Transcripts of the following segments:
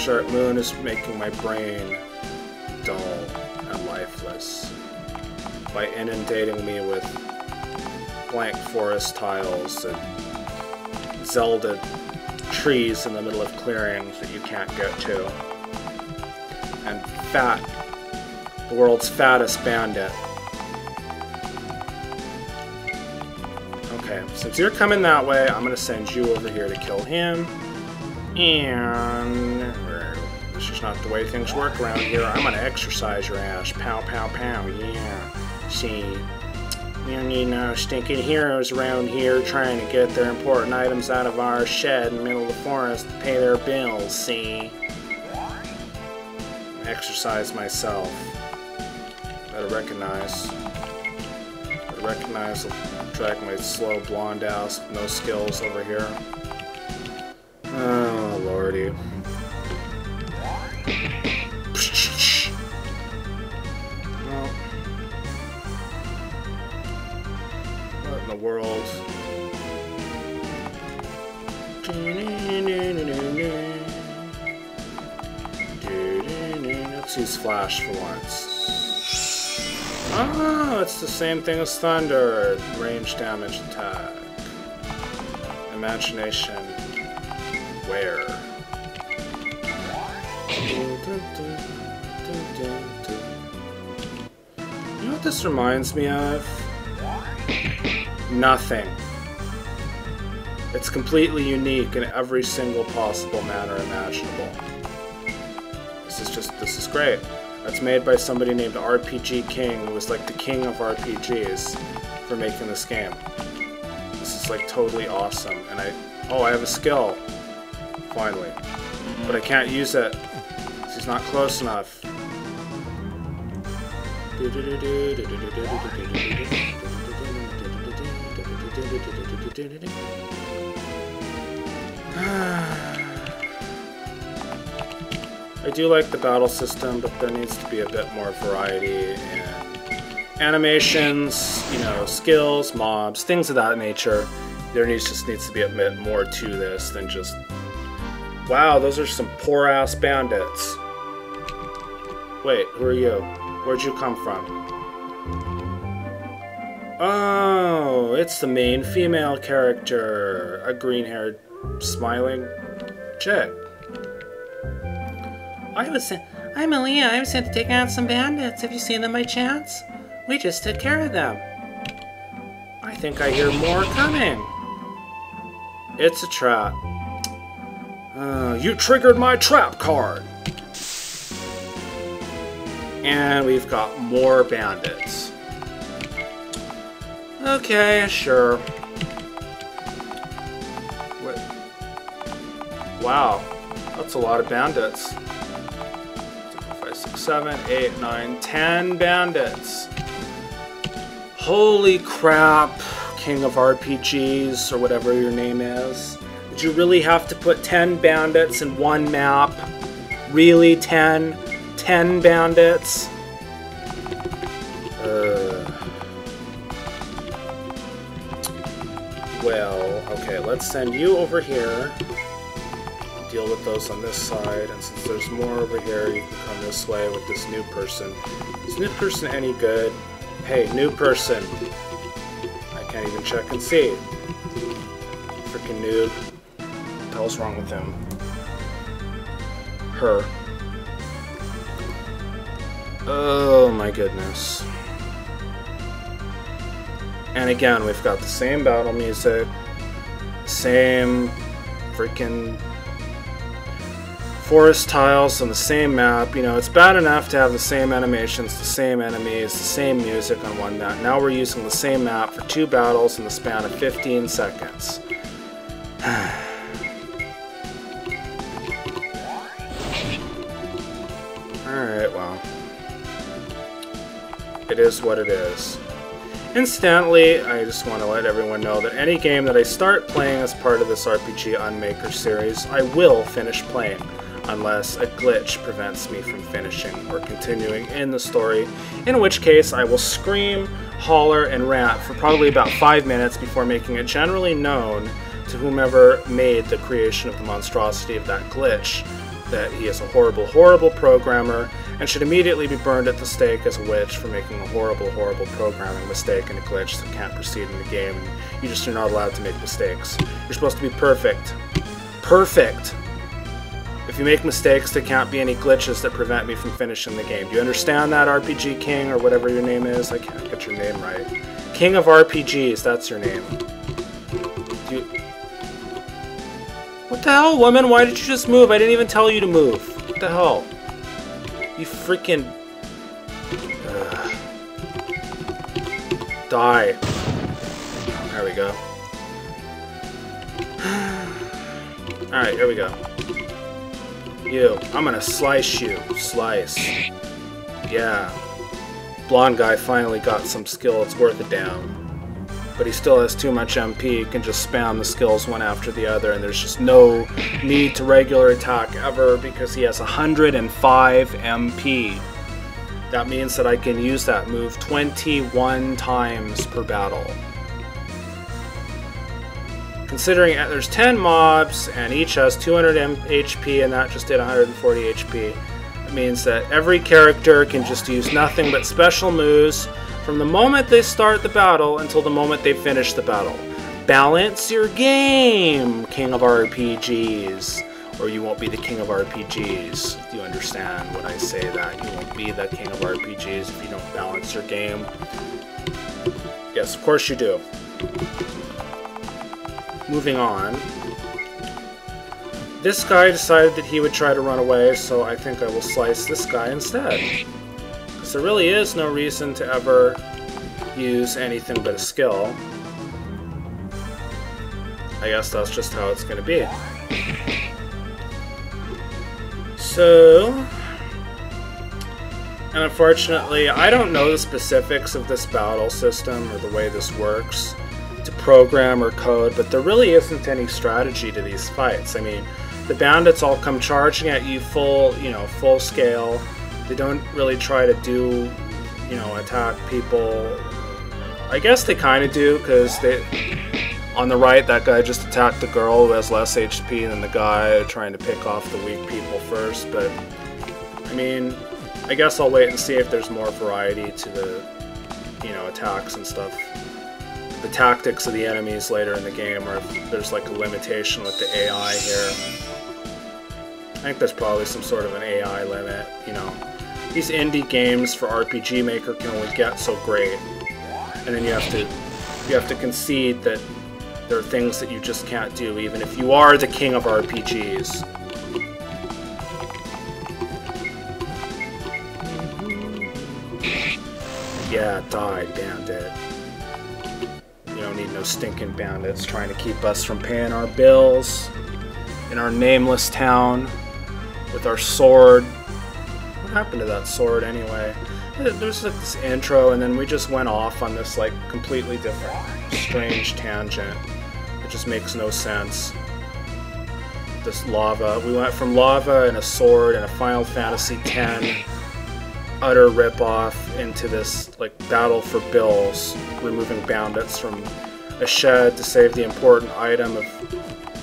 sharp moon is making my brain dull and lifeless by inundating me with blank forest tiles and Zelda trees in the middle of clearings that you can't get to. And the world's fattest bandit. Okay, since you're coming that way, I'm gonna send you over here to kill him. And this is not the way things work around here. I'm gonna exercise your ass. Pow, pow, pow, yeah. See, we don't need no stinking heroes around here trying to get their important items out of our shed in the middle of the forest to pay their bills, see? Exercise myself. Better recognize. I'll drag my slow blonde ass with no skills over here. Oh, lordy. Well, what in the world? Let's use flash for once. Oh, it's the same thing as thunder. Range damage attack. Imagination. Where? You know what this reminds me of? Nothing. It's completely unique in every single possible manner imaginable. This is great. That's made by somebody named RPG King, who was like the king of RPGs for making this game. This is like totally awesome. And I have a skill. Finally. But I can't use it. She's not close enough. I do like the battle system, but there needs to be a bit more variety and animations, you know, skills, mobs, things of that nature. There just needs to be a bit more to this than just, wow, those are some poor-ass bandits. Wait, who are you? Where'd you come from? Oh, it's the main female character. A green-haired, smiling chick. I'm Aaliyah. I was sent to take out some bandits. Have you seen them by chance? We just took care of them. I think I hear more coming. It's a trap. You triggered my trap card. And we've got more bandits. Okay, sure. What? Wow, that's a lot of bandits. 6, 7, 8, 9, 10 bandits. Holy crap, King of RPGs, or whatever your name is. Did you really have to put 10 bandits in one map? Really, 10? 10 bandits? Well, okay, let's send you over here. Deal with those on this side, and since there's more over here, you can come this way with this new person. Is new person any good? Hey, new person. I can't even check and see. Freaking noob. What the hell's wrong with him? Her. Oh my goodness. And again, we've got the same battle music, same freaking forest tiles on the same map. You know, it's bad enough to have the same animations, the same enemies, the same music on one map. Now we're using the same map for 2 battles in the span of 15 seconds. Alright, well. It is what it is. Incidentally, I just want to let everyone know that any game that I start playing as part of this RPGUnmaker series, I will finish playing, unless a glitch prevents me from finishing or continuing in the story, in which case I will scream, holler, and rant for probably about 5 minutes before making it generally known to whomever made the creation of the monstrosity of that glitch that he is a horrible, horrible programmer and should immediately be burned at the stake as a witch for making a horrible, horrible programming mistake and a glitch that can't proceed in the game. And you just are not allowed to make mistakes. You're supposed to be perfect. Perfect! If you make mistakes, there can't be any glitches that prevent me from finishing the game. Do you understand that, RPG King, or whatever your name is? I can't get your name right. King of RPGs, that's your name. What the hell, woman? Why did you just move? I didn't even tell you to move. What the hell? You freaking... Die. There we go. Alright, here we go. You. I'm gonna slice you. Slice. Yeah. Blonde guy finally got some skill. It's worth a damn. But he still has too much MP. He can just spam the skills one after the other, and there's just no need to regular attack ever because he has 105 MP. That means that I can use that move 21 times per battle. Considering there's 10 mobs and each has 200 HP and that just did 140 HP, it means that every character can just use nothing but special moves from the moment they start the battle until the moment they finish the battle. Balance your game, King of RPGs. Or you won't be the King of RPGs. Do you understand when I say that? You won't be the King of RPGs if you don't balance your game. Yes, of course you do. Moving on. This guy decided that he would try to run away, so I think I will slice this guy instead. Because there really is no reason to ever use anything but a skill. I guess that's just how it's going to be. So, and unfortunately, I don't know the specifics of this battle system or the way this works to program or code, but there really isn't any strategy to these fights. I mean, the bandits all come charging at you full scale. They don't really try to do, attack people. I guess they kind of do, because on the right, that guy just attacked the girl who has less HP than the guy trying to pick off the weak people first, but I mean, I guess I'll wait and see if there's more variety to the, attacks and stuff. The tactics of the enemies later in the game, or if there's like a limitation with the AI here. I think there's probably some sort of an AI limit, These indie games for RPG Maker can only get so great, and then you have to concede that there are things that you just can't do, even if you are the king of RPGs. Yeah, die, bandit. You don't need no stinking bandits trying to keep us from paying our bills in our nameless town with our sword. What happened to that sword anyway? There's like this intro, and then we just went off on this like completely different, strange tangent. It just makes no sense. This lava. We went from lava and a sword and a Final Fantasy X utter ripoff into this like battle for bills, removing bandits from a shed to save the important item of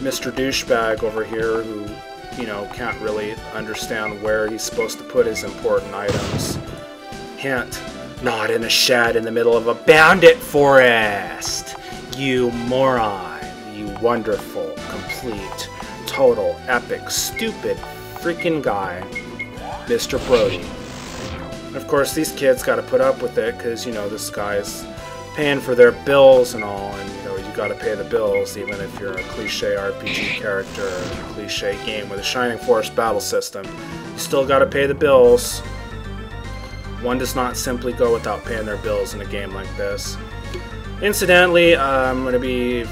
Mr. Douchebag over here, who can't really understand where he's supposed to put his important items. Hint, not in a shed in the middle of a bandit forest. You moron. You wonderful, complete, total, epic, stupid, freaking guy, Mr. Brody. And of course, these kids got to put up with it because, this guy's paying for their bills and all, and, you got to pay the bills even if you're a cliche RPG character or a cliche game with a Shining Force battle system. You still got to pay the bills. One does not simply go without paying their bills in a game like this. Incidentally, I'm going to be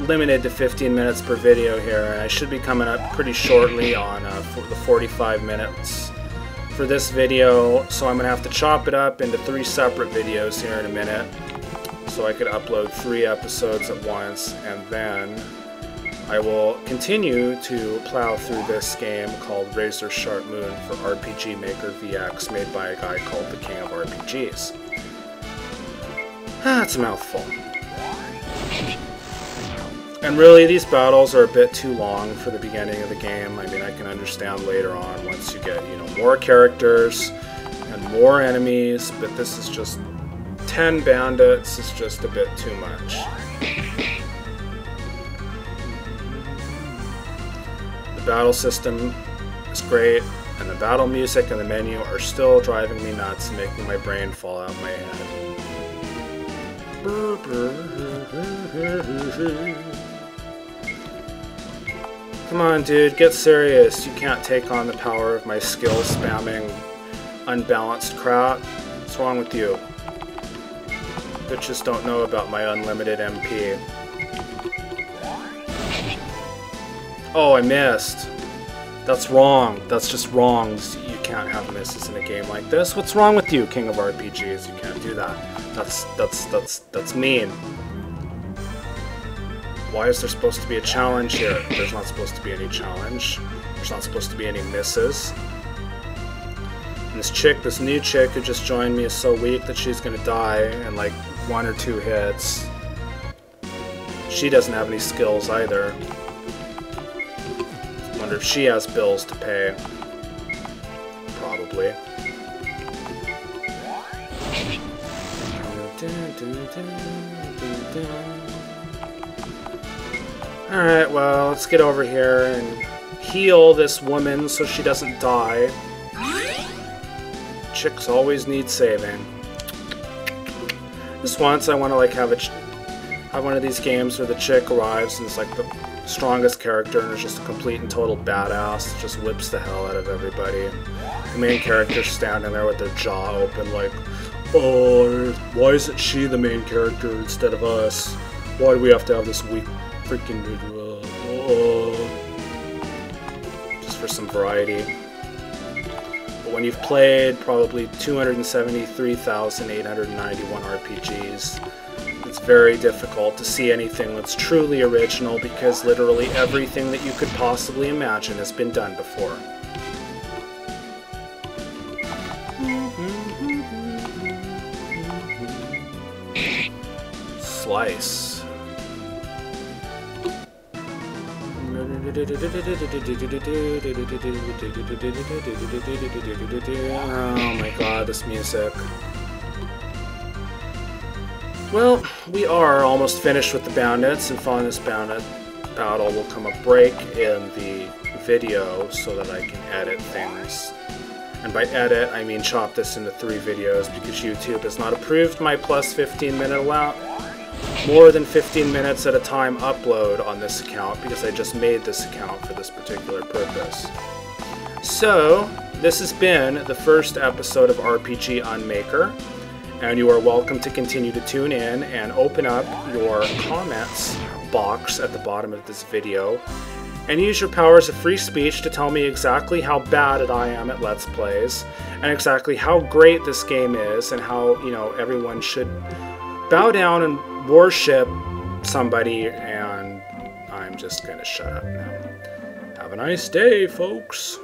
limited to 15 minutes per video here, and I should be coming up pretty shortly on for the 45 minutes for this video, so I'm going to have to chop it up into 3 separate videos here in a minute, so I could upload 3 episodes at once, and then I will continue to plow through this game called Razor Sharp Moon for RPG Maker VX, made by a guy called the King of RPGs. That's a mouthful. And really, these battles are a bit too long for the beginning of the game. I mean, I can understand later on once you get, you know, more characters and more enemies, but this is just 10 bandits is just a bit too much. The battle system is great, and the battle music and the menu are still driving me nuts and making my brain fall out of my head. Come on, dude, get serious. You can't take on the power of my skill spamming unbalanced crap. What's wrong with you? Bitches don't know about my unlimited MP. Oh, I missed. That's wrong. That's just wrong. You can't have misses in a game like this. What's wrong with you, King of RPGs? You can't do that. That's mean. Why is there supposed to be a challenge here? There's not supposed to be any challenge. There's not supposed to be any misses. And this new chick who just joined me is so weak that she's gonna die in like 1 or 2 hits. She doesn't have any skills either. Wonder if she has bills to pay. Probably. Alright, well, let's get over here and heal this woman so she doesn't die. Chicks always need saving. Just once I want to like have one of these games where the chick arrives and is like the strongest character and is just a complete and total badass. Just whips the hell out of everybody. The main character's standing there with their jaw open like, oh, why isn't she the main character instead of us? Why do we have to have this weak freaking just for some variety. But when you've played probably 273,891 RPGs, it's very difficult to see anything that's truly original because literally everything that you could possibly imagine has been done before. Slice. Oh my god, this music. Well, we are almost finished with the bandits, and following this bandit battle will come a break in the video so that I can edit things. And by edit, I mean chop this into 3 videos because YouTube has not approved my plus 15-minute more than 15 minutes at a time upload on this account because I just made this account for this particular purpose. So, this has been the first episode of RPGUnmaker, and you are welcome to continue to tune in and open up your comments box at the bottom of this video and use your powers of free speech to tell me exactly how bad I am at Let's Plays and exactly how great this game is and how, you know, everyone should bow down and worship somebody, and I'm just gonna shut up now. Have a nice day, folks.